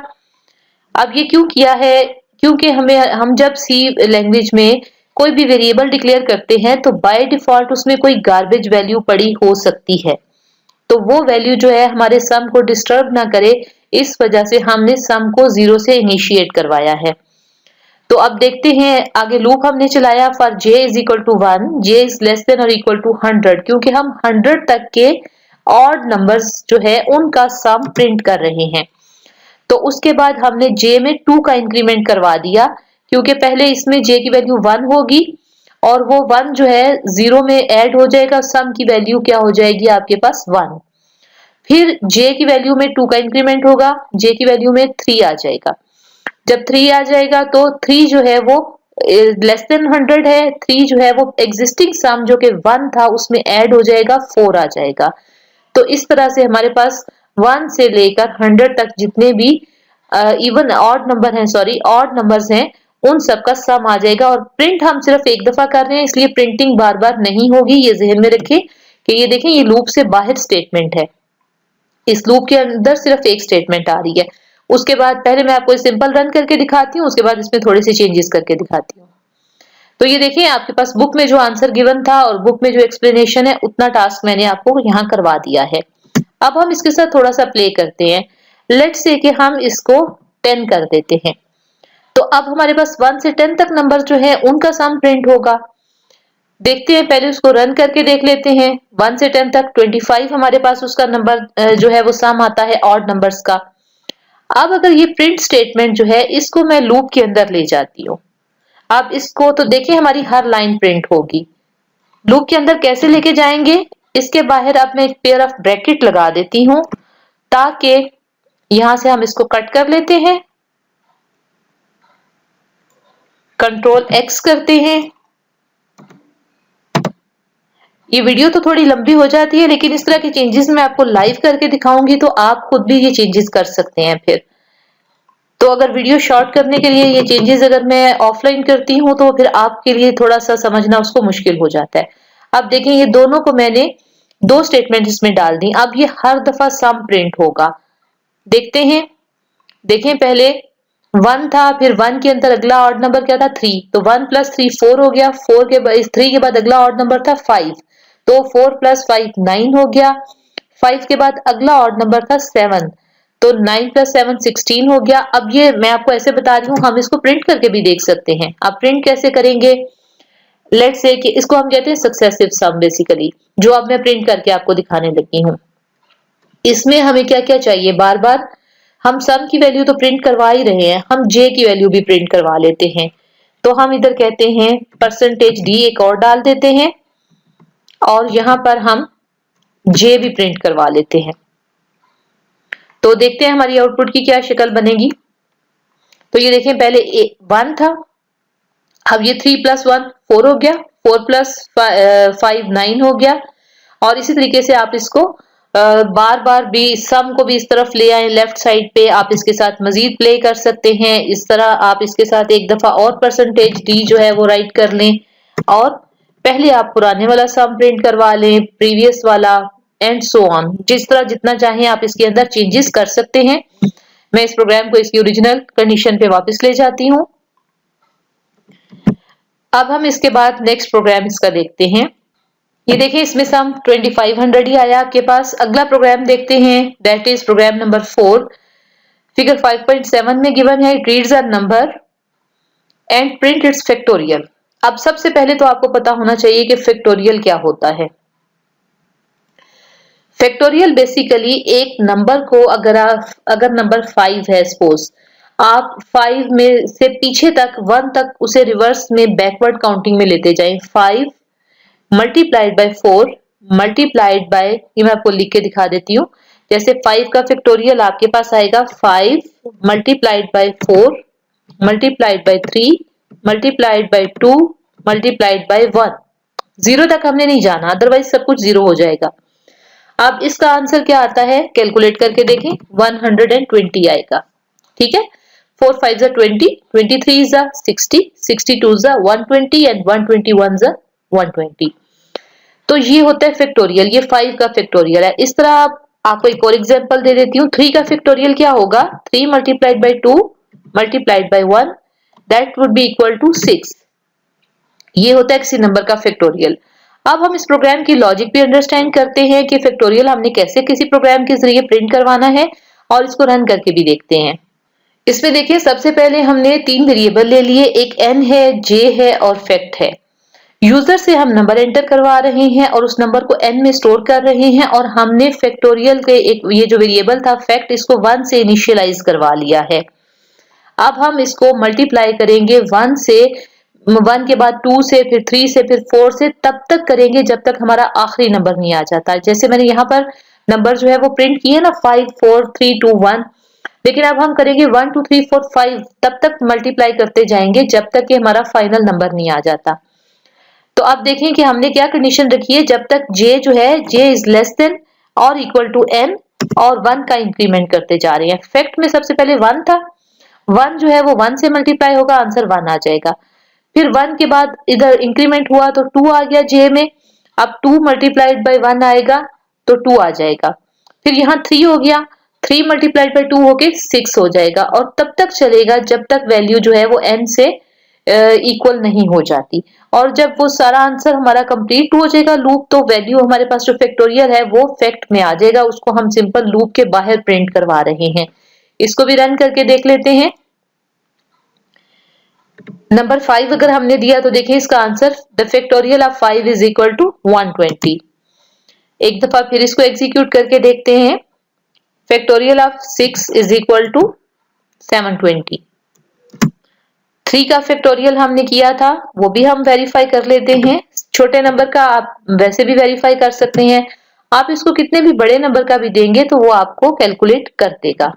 अब ये क्यों किया है, क्योंकि हम जब सी लैंग्वेज में कोई भी वेरिएबल डिक्लेयर करते हैं तो बाय डिफॉल्ट उसमें कोई गार्बेज वैल्यू पड़ी हो सकती है, तो वो वैल्यू जो है हमारे सम को डिस्टर्ब ना करे, इस वजह से हमने सम को 0 से इनिशिएट करवाया है। तो अब देखते हैं आगे लूप हमने चलाया for j is equal to 1, j is less than और इक्वल टू 100, क्योंकि हम 100 तक के ऑड नंबर्स जो है उनका सम प्रिंट कर रहे हैं। तो उसके बाद हमने j में 2 का इंक्रीमेंट करवा दिया, क्योंकि पहले इसमें j की वैल्यू 1 होगी और वो 1 जो है 0 में ऐड हो जाएगा, सम की वैल्यू क्या हो जाएगी आपके पास 1। फिर j की वैल्यू में 2 का इंक्रीमेंट होगा, j की वैल्यू में 3 आ जाएगा। जब 3 आ जाएगा तो 3 जो है वो लेस देन 100 है, 3 जो है वो एग्जिस्टिंग सम जो कि 1 था उसमें ऐड हो जाएगा, 4 आ जाएगा। तो इस तरह से हमारे पास 1 से लेकर 100 तक जितने भी इवन ऑड नंबर हैं, सॉरी ऑड नंबर्स हैं, उन सब का सम आ जाएगा। और प्रिंट हम सिर्फ एक दफा कर रहे हैं, इसलिए प्रिंटिंग बार बार नहीं होगी, ये जहन में रखें कि ये देखें ये लूप से बाहर स्टेटमेंट है, इस लूप के अंदर सिर्फ एक स्टेटमेंट आ रही है। उसके बाद पहले मैं आपको सिंपल रन करके दिखाती हूँ, उसके बाद इसमें थोड़े से चेंजेस करके दिखाती हूँ। तो ये देखिए आपके पास बुक में जो आंसर गिवन था और बुक में जो एक्सप्लेनेशन है उतना टास्क मैंने आपको यहाँ करवा दिया है। अब हम इसके साथ थोड़ा सा प्ले करते हैं। लेट्स से कि हम इसको 10 कर देते हैं, तो अब हमारे पास 1 से 10 तक नंबर जो है उनका सम प्रिंट होगा। देखते हैं, पहले उसको रन करके देख लेते हैं। 1 से 10 तक 25 हमारे पास उसका नंबर जो है वो सम आता है ऑड नंबर्स का। अब अगर ये प्रिंट स्टेटमेंट जो है इसको मैं लूप के अंदर ले जाती हूँ, अब इसको तो देखिए हमारी हर लाइन प्रिंट होगी। लूप के अंदर कैसे लेके जाएंगे, इसके बाहर अब मैं एक पेयर ऑफ ब्रैकेट लगा देती हूँ ताकि यहां से हम इसको कट कर लेते हैं, कंट्रोल एक्स करते हैं। ये वीडियो तो थोड़ी लंबी हो जाती है, लेकिन इस तरह के चेंजेस मैं आपको लाइव करके दिखाऊंगी तो आप खुद भी ये चेंजेस कर सकते हैं। फिर तो अगर वीडियो शॉर्ट करने के लिए ये चेंजेस अगर मैं ऑफलाइन करती हूँ तो फिर आपके लिए थोड़ा सा समझना उसको मुश्किल हो जाता है। अब देखें, ये दोनों को मैंने दो स्टेटमेंट इसमें डाल दी। अब ये हर दफा सम प्रिंट होगा। देखते हैं, देखें पहले 1 था, फिर 1 के अंदर अगला ऑड नंबर क्या था 3, तो 1 + 3 4 हो गया। 4 के बाद 3 के बाद अगला ऑड नंबर था 5, तो 4 + 5 9 हो गया। 5 के बाद अगला ऑड नंबर था 7, तो 9 + 7 16 हो गया। अब ये मैं आपको ऐसे बता रही हूँ, हम इसको प्रिंट करके भी देख सकते हैं। अब प्रिंट कैसे करेंगे, लेट्स से कि इसको हम कहते हैं सक्सेसिव सम बेसिकली, जो अब मैं प्रिंट करके आपको दिखाने लगी हूँ। इसमें हमें क्या क्या चाहिए, बार बार हम सम की वैल्यू तो प्रिंट करवा ही रहे हैं, हम जे की वैल्यू भी प्रिंट करवा लेते हैं। तो हम इधर कहते हैं %d एक और डाल देते हैं और यहां पर हम जे भी प्रिंट करवा लेते हैं। तो देखते हैं हमारी आउटपुट की क्या शक्ल बनेगी। तो ये देखें, पहले 1 था, अब ये 3 + 1 4 हो गया, 4 + 5 9 हो गया। और इसी तरीके से आप इसको बार बार भी सम को भी इस तरफ ले आए, लेफ्ट साइड पे आप इसके साथ मजीद प्ले कर सकते हैं। इस तरह आप इसके साथ एक दफा और %d जो है वो राइट कर लें, और पहले आप पुराने वाला सम प्रिंट करवा लें, प्रीवियस वाला, एंड सो ऑन। जिस तरह जितना चाहें आप इसके अंदर चेंजेस कर सकते हैं। मैं इस प्रोग्राम को इसकी ओरिजिनल कंडीशन पे वापस ले जाती हूँ। अब हम इसके बाद नेक्स्ट प्रोग्राम इसका देखते हैं। ये देखिए, इसमें सम 2500 ही आया आपके पास। अगला प्रोग्राम देखते हैं, that is program number 4। Figure 5.7 में गिवन है, it reads a number and print its factorial. अब सबसे पहले तो आपको पता होना चाहिए कि फैक्टोरियल क्या होता है। फैक्टोरियल बेसिकली एक नंबर को अगर नंबर 5 है, सपोज आप 5 में से पीछे तक 1 तक उसे रिवर्स में बैकवर्ड काउंटिंग में लेते जाएं। 5 मल्टीप्लाइड बाय 4 मल्टीप्लाइड बाय, ये मैं आपको लिख के दिखा देती हूँ। जैसे 5 का फैक्टोरियल आपके पास आएगा 5 multiplied by 4 multiplied by 3 multiplied by 2 multiplied by 1। 0 तक हमने नहीं जाना, अदरवाइज सब कुछ 0 हो जाएगा। अब इसका आंसर क्या आता है, कैलकुलेट करके देखें, 120 आएगा। ठीक है, 4 5 जा 20, 23 जा 60, 62 जा 120 एंड 121 जा 120। तो ये होता है फैक्टोरियल, ये 5 का फैक्टोरियल है। इस तरह आपको एक और एग्जांपल दे देती हूँ। 3 का फैक्टोरियल क्या होगा, 3 multiplied by 2 multiplied by 1 that would be equal to 6। ये होता है किसी नंबर का फैक्टोरियल। अब हम इस प्रोग्राम की लॉजिक भी अंडरस्टैंड करते हैं कि फैक्टोरियल हमने कैसे किसी प्रोग्राम के जरिए प्रिंट करवाना है, और इसको रन करके भी देखते हैं। इसमें देखिए, सबसे पहले हमने 3 वेरिएबल ले लिए, एक n है, j है और फैक्ट है। यूजर से हम नंबर एंटर करवा रहे हैं और उस नंबर को n में स्टोर कर रहे हैं, और हमने फैक्टोरियल के एक ये जो वेरिएबल था फैक्ट, इसको 1 से इनिशियलाइज करवा लिया है। अब हम इसको मल्टीप्लाई करेंगे 1 से, 1 के बाद 2 से, फिर 3 से, फिर 4 से, तब तक करेंगे जब तक हमारा आखिरी नंबर नहीं आ जाता। जैसे मैंने यहाँ पर नंबर जो है वो प्रिंट किए ना, 5 4 3 2 1, लेकिन अब हम करेंगे 1 2 3 4 5, तब तक मल्टीप्लाई करते जाएंगे जब तक कि हमारा फाइनल नंबर नहीं आ जाता। तो अब देखें कि हमने क्या कंडीशन रखी है, जब तक j जो है, j इज लेस देन और इक्वल टू n, और 1 का इंक्रीमेंट करते जा रहे हैं। फैक्ट में सबसे पहले 1 था, 1 जो है वो 1 से मल्टीप्लाई होगा, आंसर 1 आ जाएगा। फिर 1 के बाद इधर इंक्रीमेंट हुआ तो 2 आ गया j में, अब 2 मल्टीप्लाइड बाय 1 आएगा तो 2 आ जाएगा। फिर यहाँ 3 हो गया, 3 मल्टीप्लाइड बाय 2 होके 6 हो जाएगा, और तब तक चलेगा जब तक वैल्यू जो है वो n से इक्वल नहीं हो जाती। और जब वो सारा आंसर हमारा कंप्लीट हो जाएगा लूप, तो वैल्यू हमारे पास जो फैक्टोरियल है वो फैक्ट में आ जाएगा, उसको हम सिंपल लूप के बाहर प्रिंट करवा रहे हैं। इसको भी रन करके देख लेते हैं। नंबर 5 अगर हमने दिया तो देखिए इसका answer, the factorial of 5 is equal to 120। एक दफा फिर इसको एग्जीक्यूट करके देखते हैं। Factorial of 6 is equal to 720। 3 का फैक्टोरियल हमने किया था, वो भी हम वेरीफाई कर लेते हैं। छोटे नंबर का आप वैसे भी वेरीफाई कर सकते हैं, आप इसको कितने भी बड़े नंबर का भी देंगे तो वो आपको कैलकुलेट कर देगा।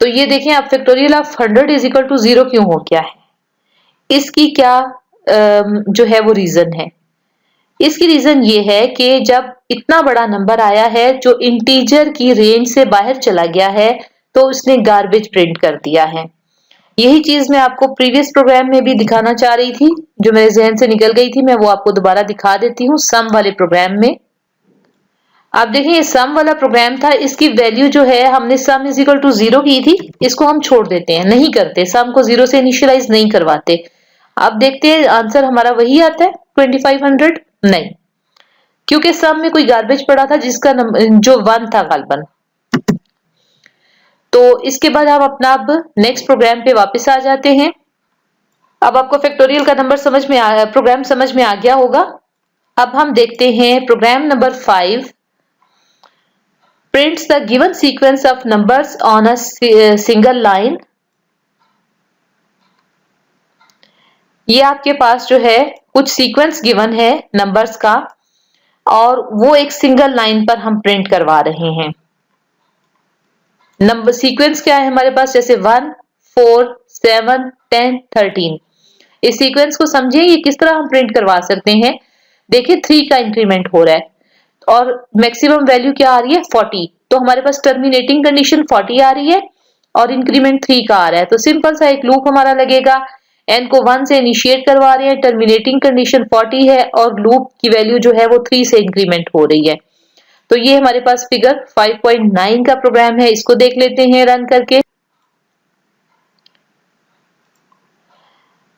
तो ये देखें आप factorial of 100 is equal to 0 क्यों हो गया है, इसकी क्या जो है वो रीजन है। इसकी रीजन ये है कि जब इतना बड़ा नंबर आया है जो इंटीजर की रेंज से बाहर चला गया है तो उसने गार्बेज प्रिंट कर दिया है। यही चीज मैं आपको प्रीवियस प्रोग्राम में भी दिखाना चाह रही थी, जो मेरे जहन से निकल गई थी, मैं वो आपको दोबारा दिखा देती हूँ सम वाले प्रोग्राम में। आप देखें ये सम वाला प्रोग्राम था, इसकी वैल्यू जो है हमने सम इज इक्वल टू 0 की थी, इसको हम छोड़ देते हैं, नहीं करते, सम को 0 से इनिशियलाइज नहीं करवाते। अब देखते हैं आंसर हमारा वही आता है 2500, नहीं, क्योंकि सम में कोई गार्बेज पड़ा था जिसका जो 1 था गालबन। तो इसके बाद हम अपना अब नेक्स्ट प्रोग्राम पे वापस आ जाते हैं। अब आपको फैक्टोरियल का नंबर प्रोग्राम समझ में आ गया होगा। अब हम देखते हैं program number 5 prints the given sequence of numbers on a single line। ये आपके पास जो है कुछ सीक्वेंस गिवन है नंबर्स का और वो एक सिंगल लाइन पर हम प्रिंट करवा रहे हैं। नंबर सीक्वेंस क्या है हमारे पास, जैसे 1 4 7 10 13। इस सीक्वेंस को समझिए ये किस तरह हम प्रिंट करवा सकते हैं। देखिए 3 का इंक्रीमेंट हो रहा है और मैक्सिमम वैल्यू क्या आ रही है 40, तो हमारे पास टर्मिनेटिंग कंडीशन 40 आ रही है और इंक्रीमेंट 3 का आ रहा है। तो सिंपल सा एक लूप हमारा लगेगा, n को 1 से इनिशिएट करवा रहे हैं, टर्मिनेटिंग कंडीशन 40 है और लूप की वैल्यू जो है वो 3 से इंक्रीमेंट हो रही है। तो ये हमारे पास फिगर 5.9 का प्रोग्राम है, इसको देख लेते हैं रन करके।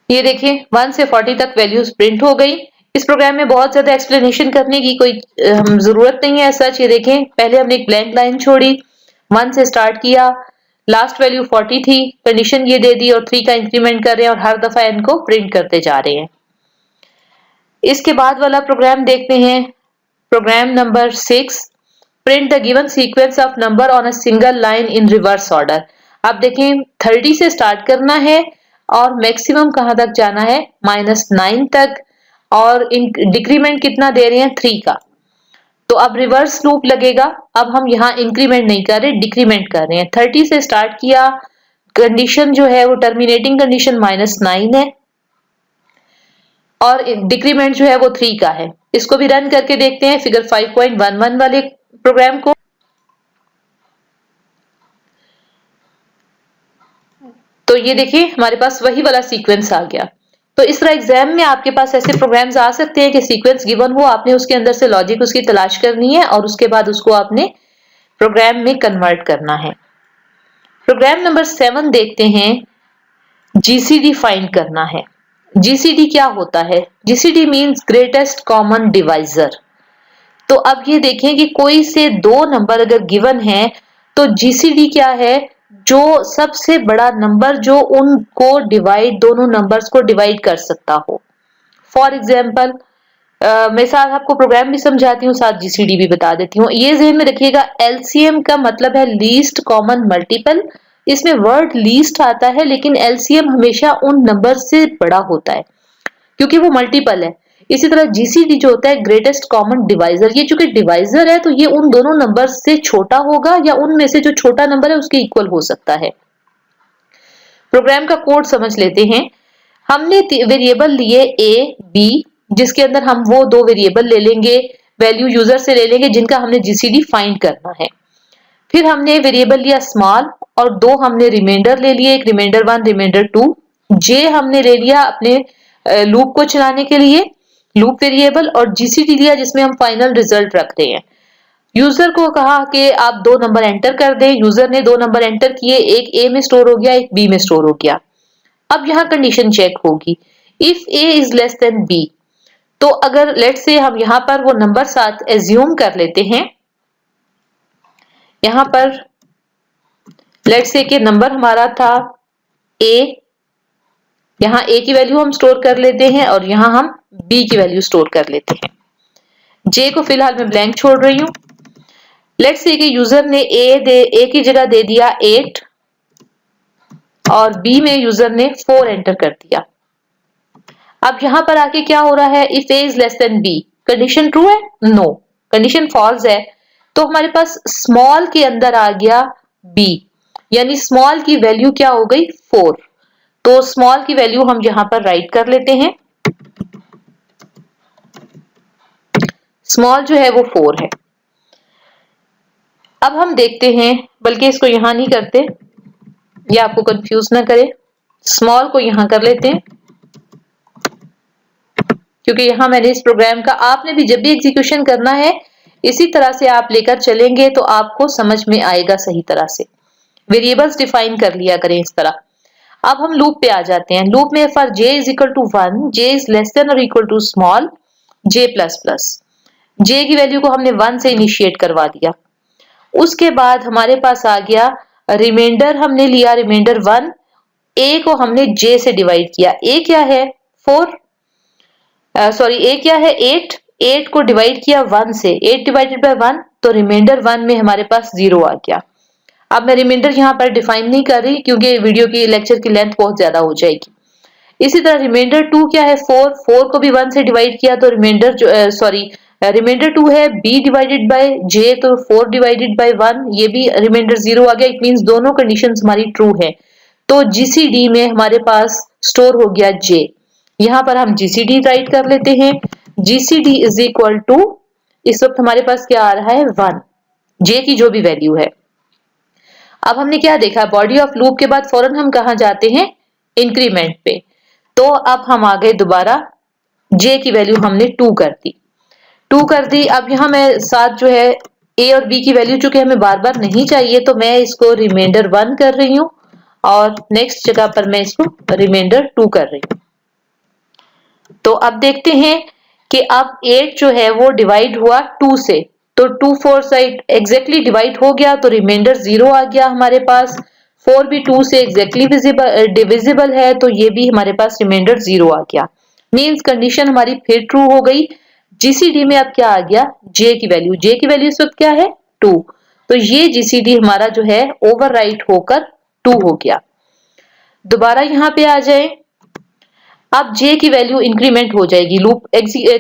ये देखिए 1 से 40 तक वैल्यूज प्रिंट हो गई। इस प्रोग्राम में बहुत ज्यादा एक्सप्लेनेशन करने की कोई जरूरत नहीं है सच। ये देखें पहले हमने एक ब्लैंक लाइन छोड़ी, 1 से स्टार्ट किया, लास्ट वैल्यू 40 थी, कंडीशन ये दे दी और 3 का इंक्रीमेंट कर रहे हैं और हर दफा इनको प्रिंट करते जा रहे हैं। इसके बाद वाला प्रोग्राम देखते हैं, program number 6 print the given sequence of number on a single line in reverse order. अब देखें 30 से स्टार्ट करना है और मैक्सिमम कहां तक जाना है -9 तक, और डिक्रीमेंट कितना दे रहे हैं 3 का। तो अब रिवर्स लूप लगेगा, अब हम यहाँ इंक्रीमेंट नहीं कर रहे, डिक्रीमेंट कर रहे हैं। 30 से स्टार्ट किया, कंडीशन जो है वो टर्मिनेटिंग कंडीशन -9 है और डिक्रीमेंट जो है वो 3 का है। इसको भी रन करके देखते हैं फिगर 5.11 वाले प्रोग्राम को। तो ये देखिए हमारे पास वही वाला सीक्वेंस आ गया। तो इस तरह एग्जाम में आपके पास ऐसे प्रोग्राम्स आ सकते हैं कि सीक्वेंस गिवन हो, आपने उसके अंदर से लॉजिक उसकी तलाश करनी है और उसके बाद उसको आपने प्रोग्राम में कन्वर्ट करना है। प्रोग्राम नंबर 7 देखते हैं, जीसीडी फाइंड करना है। जीसीडी क्या होता है, GCD means greatest common divisor. तो अब ये देखें कि कोई से 2 नंबर अगर गिवन है तो जीसीडी क्या है, जो सबसे बड़ा नंबर जो उनको डिवाइड, दोनों नंबर्स को डिवाइड कर सकता हो। फॉर एग्जाम्पल मैं साथ आपको प्रोग्राम भी समझाती हूँ, साथ जीसीडी भी बता देती हूँ। ये ज़हन में रखिएगा, एलसीएम का मतलब है लीस्ट कॉमन मल्टीपल। इसमें वर्ड लीस्ट आता है लेकिन एलसीएम हमेशा उन नंबर से बड़ा होता है क्योंकि वो मल्टीपल है। इसी तरह जीसीडी जो होता है ग्रेटेस्ट कॉमन डिवाइजर, ये चूंकि डिवाइजर है तो ये उन दोनों नंबर से छोटा होगा या उनमें से जो छोटा नंबर है उसके इक्वल हो सकता है। प्रोग्राम का कोड समझ लेते हैं। हमने वेरिएबल लिए ए बी, जिसके अंदर हम वो 2 वेरिएबल ले लेंगे, वैल्यू यूजर से ले लेंगे जिनका हमने जीसीडी फाइंड करना है। फिर हमने वेरिएबल लिया स्मॉल और 2 हमने रिमाइंडर ले लिए, एक रिमाइंडर 1 रिमाइंडर 2। जे हमने ले लिया अपने लूप को चलाने के लिए लूप वेरिएबल, और जीसीडी लिया जिसमें हम फाइनल रिजल्ट रखते हैं। यूजर को कहा कि आप 2 नंबर एंटर कर दें, यूजर ने 2 नंबर एंटर किए, एक ए में स्टोर हो गया एक बी में स्टोर हो गया। अब यहाँ कंडीशन चेक होगी, if a is less than b. तो अगर लेट्स से हम यहाँ पर वो नंबर साथ एज्यूम कर लेते हैं, यहाँ पर लेट्स से कि नंबर हमारा था ए, यहाँ ए की वैल्यू हम स्टोर कर लेते हैं और यहाँ हम बी की वैल्यू स्टोर कर लेते हैं। जे को फिलहाल मैं ब्लैंक छोड़ रही हूँ। लेट्स से कि यूजर ने ए की जगह दे दिया 8 और बी में यूजर ने 4 एंटर कर दिया। अब यहां पर आके क्या हो रहा है, if a is less than b, condition true है? नो, कंडीशन फॉल्स है। तो हमारे पास स्मॉल के अंदर आ गया बी, यानी स्मॉल की वैल्यू क्या हो गई? 4। तो स्मॉल की वैल्यू हम यहां पर राइट कर लेते हैं, स्मॉल जो है वो 4 है। अब हम देखते हैं, बल्कि इसको यहां नहीं करते, ये आपको कंफ्यूज ना करे, स्मॉल को यहां कर लेते हैं, क्योंकि यहां मैंने इस प्रोग्राम का, आपने भी जब भी एग्जीक्यूशन करना है इसी तरह से आप लेकर चलेंगे तो आपको समझ में आएगा सही तरह से। वेरिएबल्स डिफाइन कर लिया करें इस तरह। अब हम लूप पे आ जाते हैं। लूप में for j is equal to 1, j is less than और equal to small j plus plus, j की वैल्यू को हमने 1 से इनिशिएट करवा दिया। उसके बाद हमारे पास आ गया रिमाइंडर, हमने लिया रिमाइंडर 1, a को हमने j से डिवाइड किया। a क्या है? 4, सॉरी a क्या है? 8, 8 को डिवाइड किया 1 से, 8 डिवाइडेड बाय 1, तो रिमाइंडर 1 में हमारे पास 0 आ गया। अब मैं रिमाइंडर यहाँ पर डिफाइन नहीं कर रही क्योंकि वीडियो की लेक्चर की लेंथ बहुत ज्यादा हो जाएगी। इसी तरह रिमाइंडर 2 क्या है? 4, 4 को भी 1 से डिवाइड किया तो रिमाइंडर रिमाइंडर 2 है b डिवाइडेड बाय j, तो 4 डिवाइडेड बाय 1, ये भी रिमाइंडर 0 आ गया। इट मींस दोनों कंडीशंस हमारी ट्रू है। तो जीसीडी में हमारे पास स्टोर हो गया j। यहां पर हम जीसीडी राइट कर लेते हैं। जीसीडी इज इक्वल टू, इस वक्त हमारे पास क्या आ रहा है? 1, j की जो भी वैल्यू है। अब हमने क्या देखा? बॉडी ऑफ लूप के बाद फौरन हम कहां जाते हैं? इंक्रीमेंट पे। तो अब हम आ गए दोबारा, j की वैल्यू हमने 2 कर दी, 2 कर दी। अब यहां मैं साथ जो है a और b की वैल्यू चूंकि हमें बार बार नहीं चाहिए तो मैं इसको रिमाइंडर 1 कर रही हूं और नेक्स्ट जगह पर मैं इसको रिमाइंडर 2 कर रही हूं। तो अब देखते हैं कि अब 8 जो है वो डिवाइड हुआ 2 से, तो 2 4 साइड एग्जैक्टली डिवाइड हो गया तो रिमाइंडर 0 आ गया हमारे पास। 4 भी 2 से एग्जैक्टली डिविजिबल है तो ये भी हमारे पास रिमाइंडर 0 आ गया। मींस कंडीशन हमारी फिर ट्रू हो गई। जीसीडी में अब क्या आ गया? j की वैल्यू, j की वैल्यू इस वक्त क्या है? 2, तो ये जीसीडी हमारा जो है ओवरराइट होकर 2 हो गया। दोबारा यहां पे आ जाए, अब j की वैल्यू इंक्रीमेंट हो जाएगी, लूप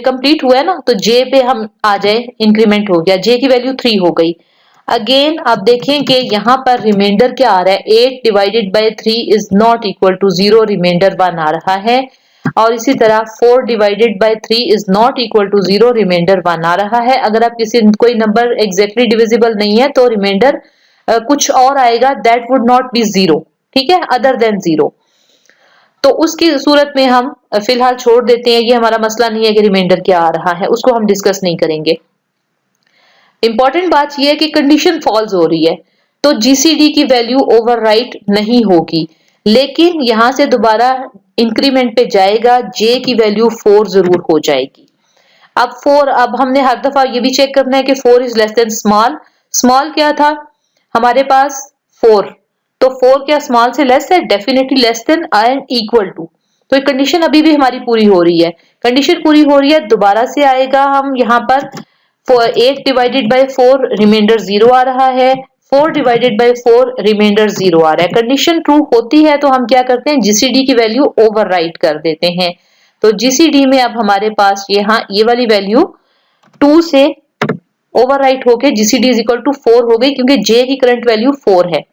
कंप्लीट हुआ है ना, तो j पे हम आ जाए, इंक्रीमेंट हो गया, j की वैल्यू 3 हो गई। अगेन अब देखें कि यहाँ पर रिमाइंडर क्या आ रहा है? 8 divided by 3 is not equal to 0, remainder 1 आ रहा है। और इसी तरह 4 divided by 3 is not equal to 0, remainder 1 आ रहा है। अगर आप कोई नंबर एग्जैक्टली डिविजिबल नहीं है तो रिमाइंडर कुछ और आएगा, दैट वुड नॉट बी 0, ठीक है, अदर देन 0। तो उसकी सूरत में हम फिलहाल छोड़ देते हैं, ये हमारा मसला नहीं है कि रिमाइंडर क्या आ रहा है, उसको हम डिस्कस नहीं करेंगे। इंपॉर्टेंट बात यह है कि कंडीशन फॉल्स हो रही है तो जीसीडी की वैल्यू ओवरराइट नहीं होगी, लेकिन यहां से दोबारा इंक्रीमेंट पे जाएगा, जे की वैल्यू 4 जरूर हो जाएगी। अब 4, अब हमने हर दफा ये भी चेक करना है कि 4 is less then small. Small क्या था हमारे पास? 4, तो 4 क्या स्मॉल से लेस है? Definitely less than and equal to. तो ये कंडीशन अभी भी हमारी पूरी हो रही है, कंडीशन पूरी हो रही है। दोबारा से आएगा, हम यहाँ पर 8 डिवाइडेड बाय 4 रिमाइंडर 0 आ रहा है, 4 डिवाइडेड बाय 4 रिमाइंडर 0 आ रहा है। कंडीशन ट्रू होती है तो हम क्या करते हैं? जीसीडी की वैल्यू ओवरराइट कर देते हैं। तो जीसीडी में अब हमारे पास यहाँ ये वाली वैल्यू 2 से ओवरराइट होके जीसीडी इज इक्वल टू 4 हो गई, क्योंकि जे की करंट वैल्यू 4 है।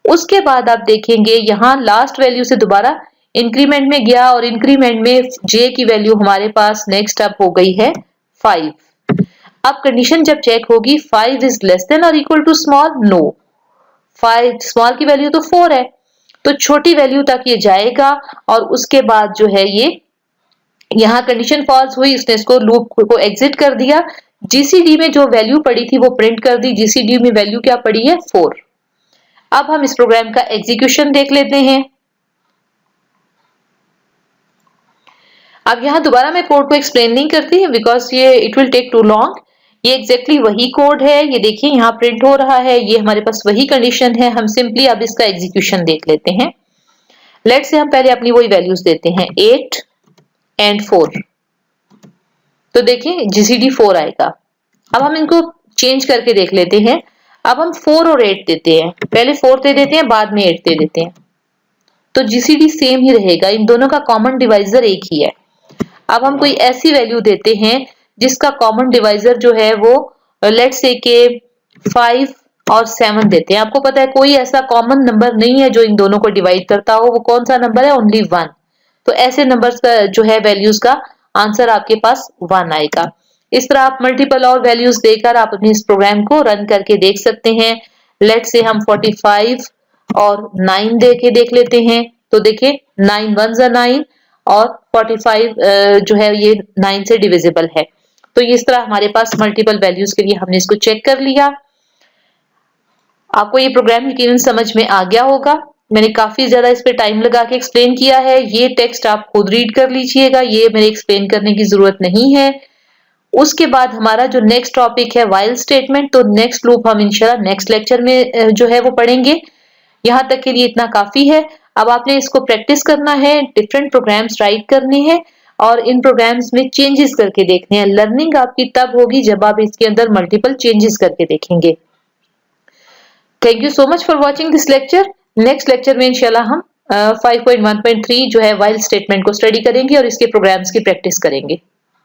उसके बाद आप देखेंगे यहाँ लास्ट वैल्यू से दोबारा इंक्रीमेंट में गया और इंक्रीमेंट में जे की वैल्यू हमारे पास नेक्स्ट अप हो गई है 5। अब कंडीशन जब चेक होगी 5 इज लेस देन और equal to small, no, 5 small की वैल्यू तो 4 है, तो छोटी वैल्यू तक ये जाएगा और उसके बाद जो है ये यहाँ कंडीशन फॉल्स हुई, इसने इसको लूप को एग्जिट कर दिया। जीसीडी में जो वैल्यू पड़ी थी वो प्रिंट कर दी, जीसीडी में वैल्यू क्या पड़ी है? 4। अब हम इस प्रोग्राम का एग्जीक्यूशन देख लेते हैं। अब यहाँ दोबारा मैं कोड को एक्सप्लेन नहीं करती बिकॉज ये it will take too long. ये एग्जैक्टली वही कोड है, ये देखिए यहाँ प्रिंट हो रहा है, ये हमारे पास वही कंडीशन है। हम सिंपली अब इसका एग्जीक्यूशन देख लेते हैं। लेट्स से हम पहले अपनी वही वैल्यूज देते हैं 8 एंड 4, तो देखिए जीसीडी 4 आएगा। अब हम इनको चेंज करके देख लेते हैं। अब हम 4 और 8 देते हैं, पहले 4 दे देते हैं बाद में 8 दे देते हैं, तो जीसीडी सेम ही रहेगा, इन दोनों का कॉमन डिवाइजर एक ही है। अब हम कोई ऐसी वैल्यू देते हैं जिसका कॉमन डिवाइजर जो है वो लेट्स से के 5 और 7 देते हैं। आपको पता है कोई ऐसा कॉमन नंबर नहीं है जो इन दोनों को डिवाइड करता हो, वो कौन सा नंबर है? ओनली 1। तो ऐसे नंबर्स का जो है वैल्यूज का आंसर आपके पास 1 आएगा। इस तरह आप मल्टीपल और वैल्यूज देकर आप अपने इस प्रोग्राम को रन करके देख सकते हैं। लेट्स से हम 45 और 9 देख लेते हैं। तो देखिए 9 1 जा 9 और 45 जो है ये 9 से डिविजिबल है। तो इस तरह हमारे पास मल्टीपल वैल्यूज के लिए हमने इसको चेक कर लिया। आपको ये प्रोग्राम यकीनन समझ में आ गया होगा। मैंने काफी ज्यादा इस पे टाइम लगा के एक्सप्लेन किया है। ये टेक्स्ट आप खुद रीड कर लीजिएगा, ये मेरे एक्सप्लेन करने की जरूरत नहीं है। उसके बाद हमारा जो नेक्स्ट टॉपिक है व्हाइल स्टेटमेंट, तो नेक्स्ट लूप हम इंशाल्लाह नेक्स्ट लेक्चर में जो है वो पढ़ेंगे। यहाँ तक के लिए इतना काफी है। अब आपने इसको प्रैक्टिस करना है, डिफरेंट प्रोग्राम्स राइट करने हैं और इन प्रोग्राम्स में चेंजेस करके देखने हैं। लर्निंग आपकी तब होगी जब आप इसके अंदर मल्टीपल चेंजेस करके देखेंगे। Thank you so much for watching this lecture. Next lecture में इंशाल्लाह हम 5.1.3 जो है व्हाइल स्टेटमेंट को स्टडी करेंगे और इसके प्रोग्राम्स की प्रैक्टिस करेंगे।